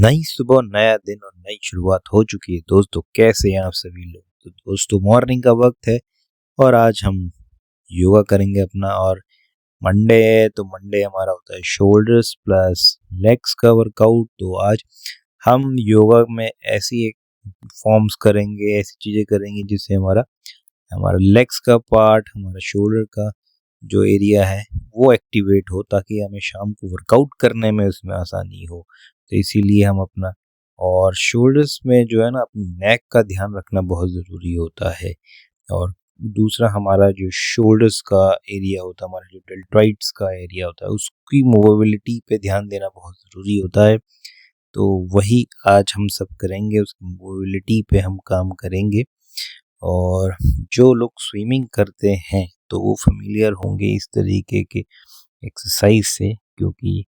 नई सुबह, नया दिन और नई शुरुआत हो चुकी है। दोस्तों, कैसे हैं आप सभी लोग? तो दोस्तों, मॉर्निंग का वक्त है और आज हम योगा करेंगे अपना। और मंडे है तो मंडे हमारा होता है शोल्डर्स प्लस लेग्स का वर्कआउट। तो आज हम योगा में ऐसी एक फॉर्म्स करेंगे, ऐसी चीजें करेंगे जिससे हमारा हमारा लेग्स का पार्ट, हमारा शोल्डर का जो एरिया है वो एक्टिवेट हो, ताकि हमें शाम को वर्कआउट करने में उसमें आसानी हो। तो इसीलिए हम अपना और शोल्डर्स में जो है ना, अपनी नेक का ध्यान रखना बहुत ज़रूरी होता है। और दूसरा, हमारा जो शोल्डर्स का एरिया होता है, हमारा जो डेल्टॉइड्स का एरिया होता है, उसकी मोबिलिटी पे ध्यान देना बहुत ज़रूरी होता है। तो वही आज हम सब करेंगे, उसकी मोबिलिटी पे हम काम करेंगे। और जो लोग स्विमिंग करते हैं तो वो फेमिलियर होंगे इस तरीके के एक्सरसाइज से, क्योंकि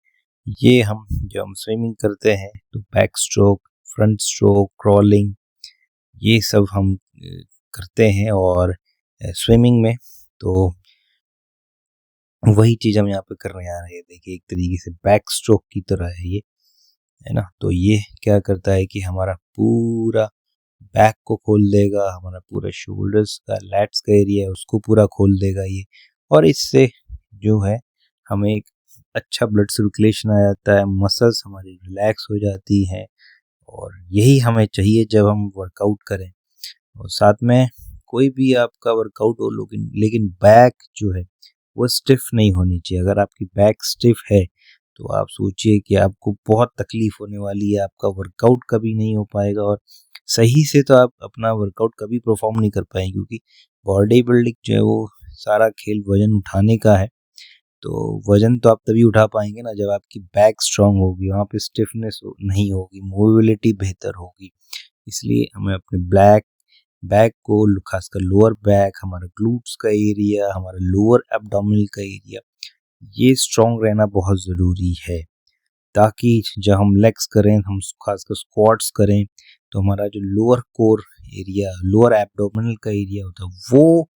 ये हम जब हम स्विमिंग करते हैं तो back stroke, front stroke, crawling, ये सब हम करते हैं। और स्विमिंग में तो वही चीज़ हम यहाँ पे करने आ रहे हैं। देखिए, एक तरीके से बैक स्ट्रोक की तरह है ये, है ना। तो ये क्या करता है कि हमारा पूरा बैक को खोल देगा, हमारा पूरा शोल्डर्स का, लैट्स का एरिया है उसको पूरा खोल देगा ये। और इससे जो है हमें एक अच्छा ब्लड सर्कुलेशन आ जाता है, मसल्स हमारी रिलैक्स हो जाती हैं। और यही हमें चाहिए जब हम वर्कआउट करें। और साथ में कोई भी आपका वर्कआउट हो, लेकिन बैक जो है वो स्टिफ नहीं होनी चाहिए। अगर आपकी बैक स्टिफ है तो आप सोचिए कि आपको बहुत तकलीफ होने वाली है, आपका वर्कआउट कभी नहीं हो पाएगा और सही से तो आप अपना वर्कआउट कभी परफॉर्म नहीं कर पाएंगे। क्योंकि बॉडी बिल्डिंग जो है वो सारा खेल वजन उठाने का है। तो वजन तो आप तभी उठा पाएंगे ना जब आपकी बैक स्ट्रांग होगी, वहाँ पे स्टिफनेस नहीं होगी, मोबिलिटी बेहतर होगी। इसलिए हमें अपने बैक को, खासकर लोअर बैक, हमारा ग्लूट्स का एरिया, हमारा लोअर एब्डोमिनल का एरिया, ये स्ट्रांग रहना बहुत ज़रूरी है। ताकि जब हम लेग्स करें, हम खासकर स्क्वाट्स करें, तो हमारा जो lower core area, lower abdominal का एरिया होता है वो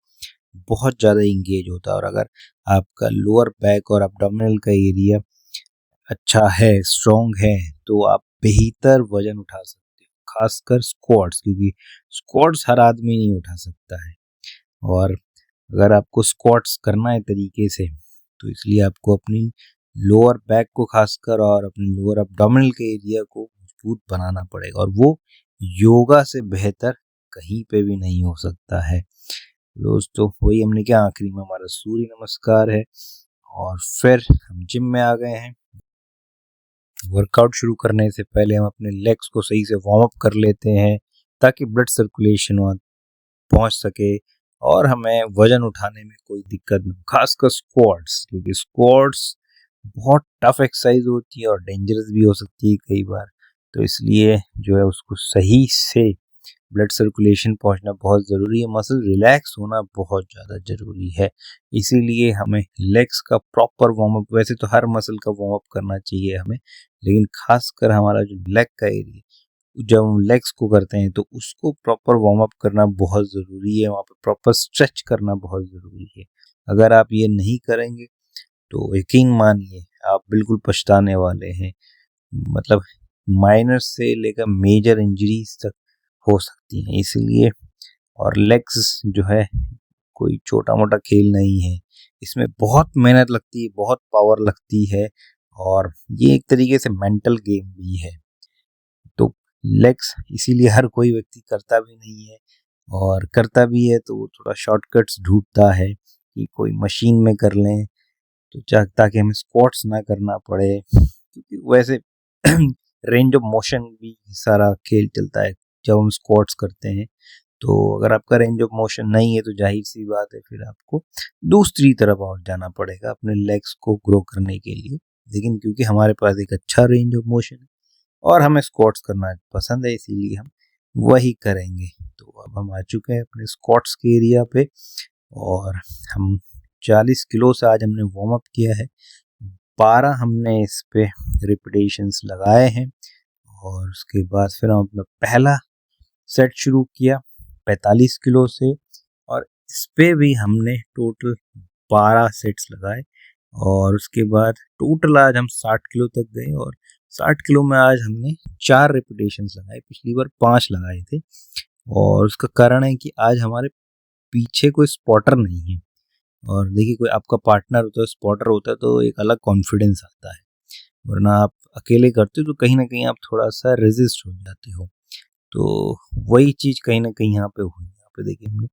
बहुत ज़्यादा इंगेज होता है। और अगर आपका लोअर बैक और एब्डोमिनल का एरिया अच्छा है, स्ट्रॉन्ग है, तो आप बेहतर वजन उठा सकते हो, खासकर स्क्वाट्स, क्योंकि स्क्वाट्स हर आदमी नहीं उठा सकता है। और अगर आपको स्क्वाट्स करना है तरीके से, तो इसलिए आपको अपनी लोअर बैक को खासकर और अपने लोअर एब्डोमिनल के एरिया को मजबूत बनाना पड़ेगा। और वो योगा से बेहतर कहीं पे भी नहीं हो सकता है। दोस्तों, वही हमने क्या, आखिरी में हमारा सूर्य नमस्कार है और फिर हम जिम में आ गए हैं। वर्कआउट शुरू करने से पहले हम अपने लेग्स को सही से वार्म अप कर लेते हैं, ताकि ब्लड सर्कुलेशन वहाँ पहुंच सके और हमें वजन उठाने में कोई दिक्कत न हो, खासकर स्क्वाट्स, क्योंकि स्क्वाट्स बहुत टफ एक्सरसाइज होती है और डेंजरस भी हो सकती है कई बार। तो इसलिए जो है उसको सही से ब्लड सर्कुलेशन पहुंचना बहुत ज़रूरी है, मसल रिलैक्स होना बहुत ज़्यादा ज़रूरी है। इसीलिए हमें लेग्स का प्रॉपर वार्म अप, वैसे तो हर मसल का वार्म अप करना चाहिए हमें, लेकिन खासकर हमारा जो लेग का एरिया, जब हम लेग्स को करते हैं तो उसको प्रॉपर वार्म अप करना बहुत ज़रूरी है, वहाँ पर प्रॉपर स्ट्रेच करना बहुत ज़रूरी है। अगर आप ये नहीं करेंगे तो यकीन मानिए आप बिल्कुल पछताने वाले हैं। मतलब माइनर से लेकर मेजर इंजरीज तक हो सकती हैं। इसलिए, और लेग्स जो है कोई छोटा मोटा खेल नहीं है, इसमें बहुत मेहनत लगती है, बहुत पावर लगती है, और ये एक तरीके से मेंटल गेम भी है। तो लेग्स इसीलिए हर कोई व्यक्ति करता भी नहीं है, और करता भी है तो वो थोड़ा शॉर्टकट्स ढूंढता है कि कोई मशीन में कर लें, तो ताकि हमें स्क्वाट्स ना करना पड़े। क्योंकि वैसे रेंज ऑफ मोशन भी सारा खेल चलता है जब हम स्क्वाट्स करते हैं। तो अगर आपका रेंज ऑफ मोशन नहीं है तो जाहिर सी बात है, फिर आपको दूसरी तरफ और जाना पड़ेगा अपने लेग्स को ग्रो करने के लिए। लेकिन क्योंकि हमारे पास एक अच्छा रेंज ऑफ मोशन है और हमें स्क्वाट्स करना पसंद है, इसीलिए हम वही करेंगे। तो अब हम आ चुके हैं अपने स्क्वाट्स के एरिया पे, और हम 40 किलो से आज हमने वार्म अप किया है। 12 हमने इस पे रिपीटेशंस लगाए हैं, और उसके बाद फिर हम अपना पहला सेट शुरू किया 45 किलो से, और इस पे भी हमने टोटल 12 सेट्स लगाए। और उसके बाद टोटल आज हम 60 किलो तक गए, और 60 किलो में आज हमने 4 रेपिटेशंस लगाए, पिछली बार 5 लगाए थे। और उसका कारण है कि आज हमारे पीछे कोई स्पॉटर नहीं है। और देखिए, कोई आपका पार्टनर होता है, स्पॉटर होता है, तो एक अलग कॉन्फिडेंस आता है, वरना आप अकेले करते हो तो कहीं ना कहीं आप थोड़ा सा रेजिस्ट हो जाते हो। तो वही चीज़ कहीं ना कहीं यहाँ पे हुई। यहाँ पे देखिए, हमने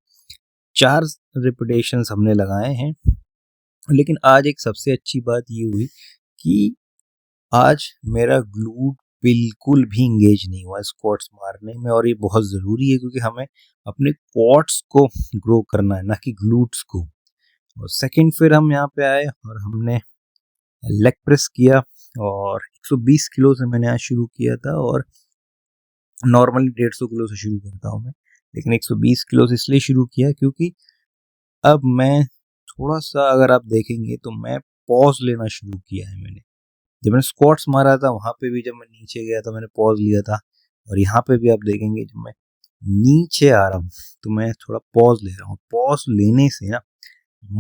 4 रेपिटेशंस हमने लगाए हैं। लेकिन आज एक सबसे अच्छी बात ये हुई कि आज मेरा ग्लूट बिल्कुल भी इंगेज नहीं हुआ स्क्वाट्स मारने में, और ये बहुत ज़रूरी है क्योंकि हमें अपने क्वाड्स को ग्रो करना है, ना कि ग्लूट्स को। और सेकंड, फिर हम यहाँ पे आए और हमने लेग प्रेस किया, और 120 किलो से मैंने आज शुरू किया था, और नॉर्मली 150 किलो से शुरू करता हूँ मैं, लेकिन 120 किलो से इसलिए शुरू किया क्योंकि अब मैं थोड़ा सा, अगर आप देखेंगे तो मैं पॉज लेना शुरू किया है मैंने। जब मैंने स्क्वाट्स मारा था वहाँ पे भी, जब मैं नीचे गया था मैंने पॉज लिया था, और यहाँ पे भी आप देखेंगे जब मैं नीचे आ रहा हूँ तो मैं थोड़ा पॉज ले रहा हूँ। पॉज लेने से ना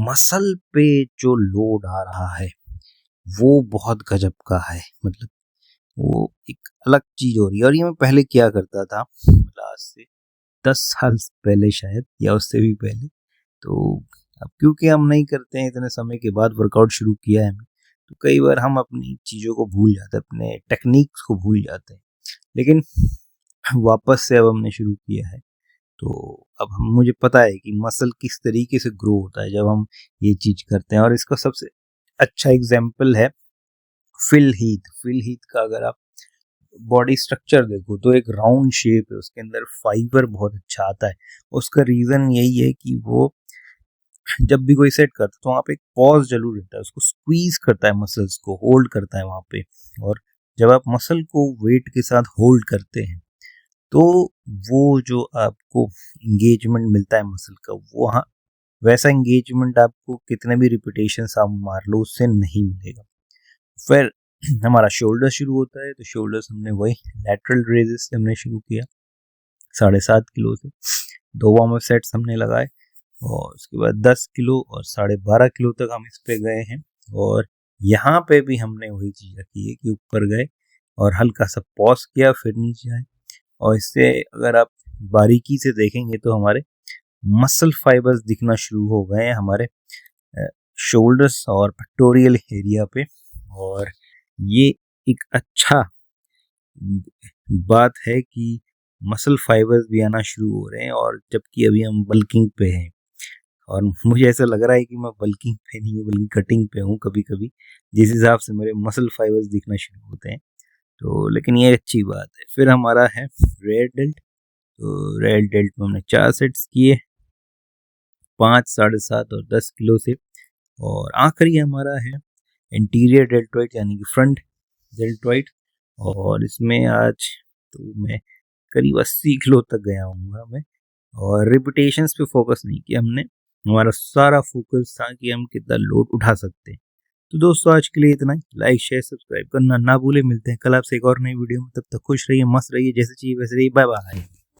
मसल पे जो लोड आ रहा है वो बहुत गजब का है, मतलब वो एक अलग चीज हो रही है। और ये मैं पहले किया करता था, मतलब आज से 10 साल पहले शायद, या उससे भी पहले। तो अब क्योंकि हम नहीं करते हैं, इतने समय के बाद वर्कआउट शुरू किया है हमने, तो कई बार हम अपनी चीज़ों को भूल जाते हैं, अपने टेक्निक्स को भूल जाते हैं। लेकिन वापस से अब हमने शुरू किया है, तो अब मुझे पता है कि मसल किस तरीके से ग्रो होता है जब हम ये चीज़ करते हैं। और इसका सबसे अच्छा एग्जाम्पल है फिल हीथ। फिल हीथ का अगर आप बॉडी स्ट्रक्चर देखो तो एक राउंड शेप है, उसके अंदर फाइबर बहुत अच्छा आता है। उसका रीज़न यही है कि वो जब भी कोई सेट करता है तो वहाँ पे एक पॉज जरूर रहता है, उसको स्क्वीज करता है, मसल्स को होल्ड करता है वहाँ पे। और जब आप मसल को वेट के साथ होल्ड करते हैं तो वो जो आपको इंगेजमेंट मिलता है मसल का, वो हाँ, वैसा इंगेजमेंट आपको कितने भी रिपीटेशन आप मार लो उससे नहीं मिलेगा। फिर हमारा शोल्डर शुरू होता है, तो शोल्डर्स हमने वही लैटरल रेजेस से हमने शुरू किया 7.5 किलो से। 2 वार्म अप सेट्स हमने लगाए, और उसके बाद 10 किलो और 12.5 किलो तक हम इस पे गए हैं। और यहाँ पे भी हमने वही चीज़ रखी है कि ऊपर गए और हल्का सा पॉज किया, फिर नीचे आए। और इससे अगर आप बारीकी से देखेंगे तो हमारे मसल फाइबर्स दिखना शुरू हो गए हैं हमारे शोल्डर्स और पेक्टोरियल एरिया पे। और ये एक अच्छा बात है कि मसल फाइबर्स भी आना शुरू हो रहे हैं, और जबकि अभी हम बल्किंग पे हैं। और मुझे ऐसा लग रहा है कि मैं बल्किंग पे नहीं हूँ बल्कि कटिंग पे हूँ कभी कभी, जिस हिसाब से मेरे मसल फाइबर्स दिखना शुरू होते हैं। तो लेकिन ये अच्छी बात है। फिर हमारा है रेयर डेल्ट। तो रेयर डेल्ट में हमने 4 सेट्स किए, 5, 7.5 और 10 किलो से। और आखिरी हमारा है इंटीरियर डेल्टॉइड यानी कि फ्रंट डेल्टॉइड, और इसमें आज तो मैं करीब 80 किलो तक गया हूँ मैं। और रिपीटेशंस पे फोकस नहीं किया हमने, हमारा सारा फोकस था कि हम कितना लोड उठा सकते हैं। तो दोस्तों, आज के लिए इतना ही। लाइक शेयर सब्सक्राइब करना ना भूले। मिलते हैं कल आपसे एक और नई वीडियो में, तब तक खुश रहिए, मस्त रहिए, जैसे चाहिए वैसे रहिए। Bye bye.